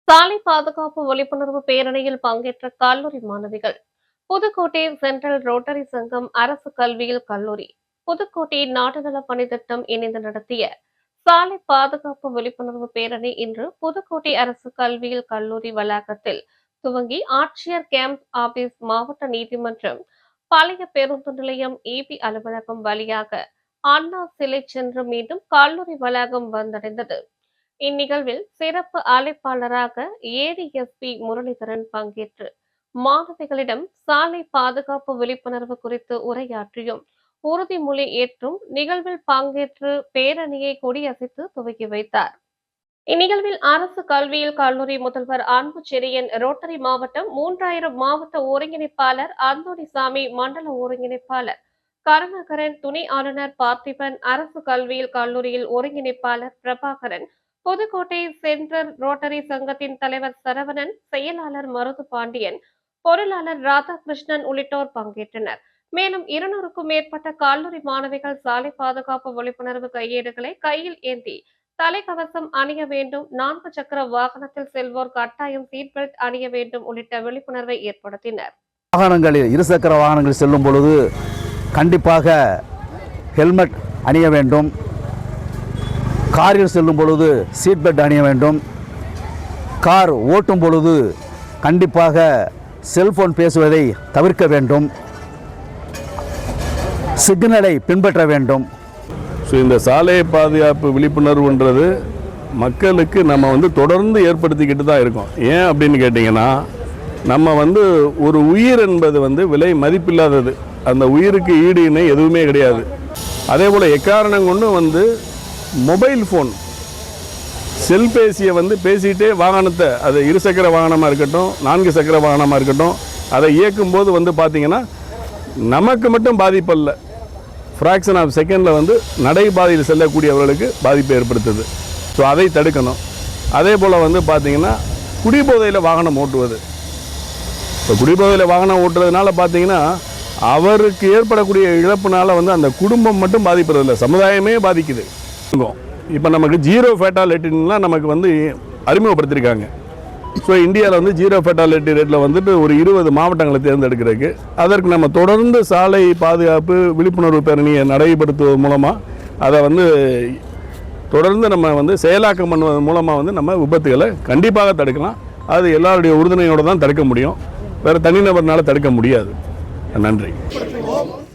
சாலை பாதுகாப்பு விழிப்புணர்வு பேரணியில் பங்கேற்ற கல்லூரி மாணவிகள். புதுக்கோட்டை சென்ட்ரல் ரோட்டரி சங்கம், அரசு கல்வியியல் கல்லூரி, புதுக்கோட்டை நாட்டுநல பணித்திட்டம் இணைந்து நடத்திய சாலை பாதுகாப்பு விழிப்புணர்வு பேரணி இன்று புதுக்கோட்டை அரசு கல்வியியல் கல்லூரி வளாகத்தில் துவங்கி ஆட்சியர் கேம்ப் ஆபீஸ், மாவட்ட நீதிமன்றம், பழைய பேருந்து நிலையம், இபி அலுவலகம் வழியாக அண்ணா சிலை சென்று மீண்டும் கல்லூரி வளாகம் வந்தடைந்தது. இந்நிகழ்வில் சிறப்பு அழைப்பாளராக ஏடிஎஸ்பி முரளிதரன் பங்கேற்று மாணவிகளிடம் சாலை பாதுகாப்பு விழிப்புணர்வு குறித்து உரையாற்றியும் உறுதிமொழி ஏற்றும் நிகழ்வில் பங்கேற்று பேரணியை கொடியசைத்து துவக்கி வைத்தார். இந்நிகழ்வில் அரசு கல்வியியல் கல்லூரி முதல்வர் அன்பு செரியன், ரோட்டரி மாவட்டம் 3000 மாவட்ட ஒருங்கிணைப்பாளர் அந்தோணிசாமி, மண்டல ஒருங்கிணைப்பாளர் கருணாகரன், துணை ஆளுநர் பார்த்திபன், அரசு கல்வியியல் கல்லூரியில் ஒருங்கிணைப்பாளர் பிரபாகரன், புதுக்கோட்டை சென்ட்ரல் ரோட்டரி சங்கத்தின் தலைவர் சரவணன், செயலாளர் மருது பாண்டியன், பொருளாளர் ராதாகிருஷ்ணன் உள்ளிட்டோர் பங்கேற்றனர். மேலும் 200க்கும் மேற்பட்ட கல்லூரி மாணவிகள் சாலை பாதுகாப்பு விழிப்புணர்வு கையேடுகளை கையில் ஏந்தி தலைக்கவசம் அணிய வேண்டும், 4 சக்கர வாகனத்தில் செல்வோர் கட்டாயம் சீட் பெல்ட் அணிய வேண்டும் உள்ளிட்ட விழிப்புணர்வை ஏற்படுத்தினர். வாகனங்களில், இருசக்கர வாகனங்களில் செல்லும் பொழுது கண்டிப்பாக ஹெல்மெட் அணிய வேண்டும். காரில் செல்லும் பொழுது சீட் பெல்ட் அணிய வேண்டும். கார் ஓட்டும் பொழுது கண்டிப்பாக செல்போன் பேசுவதை தவிர்க்க வேண்டும். சிக்னலை பின்பற்ற வேண்டும். ஸோ இந்த சாலை பாதுகாப்பு விழிப்புணர்வுன்றது மக்களுக்கு நம்ம தொடர்ந்து ஏற்படுத்திக்கிட்டு தான் இருக்கோம். ஏன் அப்படின்னு கேட்டிங்கன்னா, நம்ம ஒரு உயிர் என்பது விலை மதிப்பில்லாதது. அந்த உயிருக்கு ஈடு இணை எதுவுமே கிடையாது. அதே போல் எக்காரணம் கொண்டு மொபைல் ஃபோன், செல்பேசியை பேசிகிட்டே வாகனத்தை, அது இருசக்கர வாகனமாக இருக்கட்டும், 4 சக்கர வாகனமாக இருக்கட்டும், அதை இயக்கும்போது பார்த்திங்கன்னா நமக்கு மட்டும் பாதிப்பல்ல, ஃப்ராக்ஷன் ஆஃப் செகண்டில் நடைபாதையில் செல்லக்கூடியவர்களுக்கு பாதிப்பை ஏற்படுத்துது. ஸோ அதை தடுக்கணும். அதே போல் பார்த்திங்கன்னா குடிபோதையில் வாகனம் ஓட்டுவது. இப்போ குடிபோதையில் வாகனம் ஓட்டுறதுனால பார்த்திங்கன்னா அவருக்கு ஏற்படக்கூடிய இழப்புனால அந்த குடும்பம் மட்டும் பாதிப்பதில்லை, சமுதாயமே பாதிக்குது. இப்போ நமக்கு 0 ஃபேட்டாலிட்டின்லாம் நமக்கு அறிமுகப்படுத்தியிருக்காங்க. ஸோ இந்தியாவில் 0 ஃபேட்டாலிட்டி ரேட்டில் ஒரு 20 மாவட்டங்களை தேர்ந்தெடுக்கிறதுக்கு, அதற்கு நம்ம தொடர்ந்து சாலை பாதுகாப்பு விழிப்புணர்வு பேரணியை நடைபெறுத்துவதன் மூலமாக அதை தொடர்ந்து நம்ம செயலாக்கம் பண்ணுவதன் மூலமாக நம்ம விபத்துகளை கண்டிப்பாக தடுக்கலாம். அது எல்லாருடைய உறுதுணையோடு தான் தடுக்க முடியும், வேறு தனிநபர்னால தடுக்க முடியாது. நன்றி.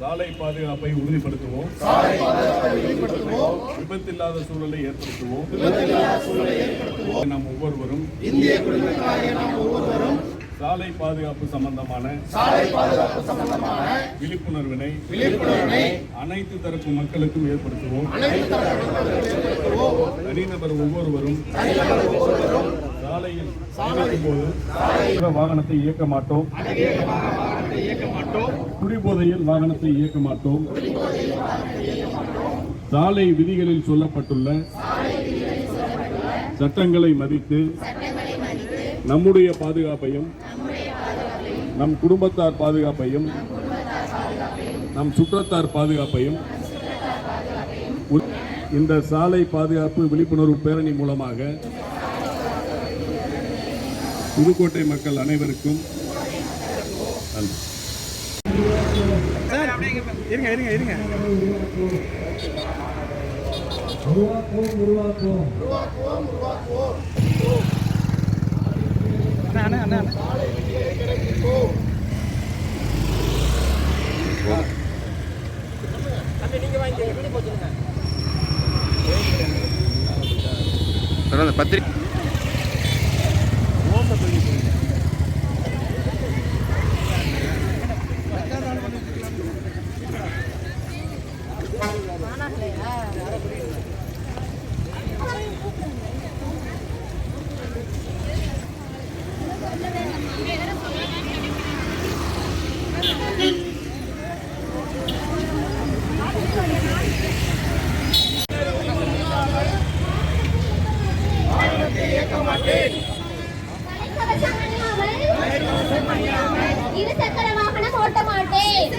சாலை பாதுகாப்பை உறுதிப்படுத்துவோம், விபத்தில்லாத சூழலை ஏற்படுத்துவோம். நாம் ஒவ்வொருவரும் சாலை பாதுகாப்பு சம்பந்தமான விழிப்புணர்வினை அனைத்து தரப்பு மக்களுக்கும் ஏற்படுத்துவோம். தனிநபர் ஒவ்வொருவரும் சாலையில் போது வாகனத்தை இயக்க மாட்டோம், குடிபோதையில் வாகனத்தை இயக்க மாட்டோம். சாலை விதிகளில் சொல்லப்பட்டுள்ள சட்டங்களை மதித்து நம்முடைய பாதுகாப்பையும், நம் குடும்பத்தார் பாதுகாப்பையும், நம் சுற்றத்தார் பாதுகாப்பையும் இந்த சாலை பாதுகாப்பு விழிப்புணர்வு பேரணி மூலமாக புதுக்கோட்டை மக்கள் அனைவருக்கும் பத்திரிகை இருசக்கர வாகனம் ஓட்ட மாட்டேன்,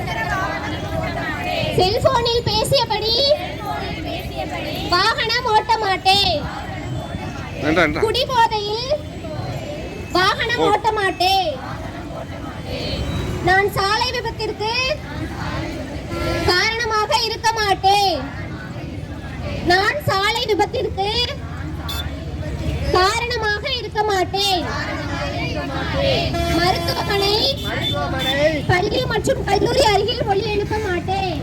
செல்போனில் பேசியபடி வாகனம் ஓட்ட மாட்டேன், குடிபோதையில் வாகனம் ஓட்ட மாட்டேன். நான் சாலை விபத்திற்கு காரணமாக இருக்க மாட்டேன். நான் சாலை விபத்திற்கு காரணமாக இருக்க மாட்டேன். மருத்துவமனை, பள்ளி மற்றும் கல்லூரி அருகில் ஒலி எழுப்ப மாட்டேன்.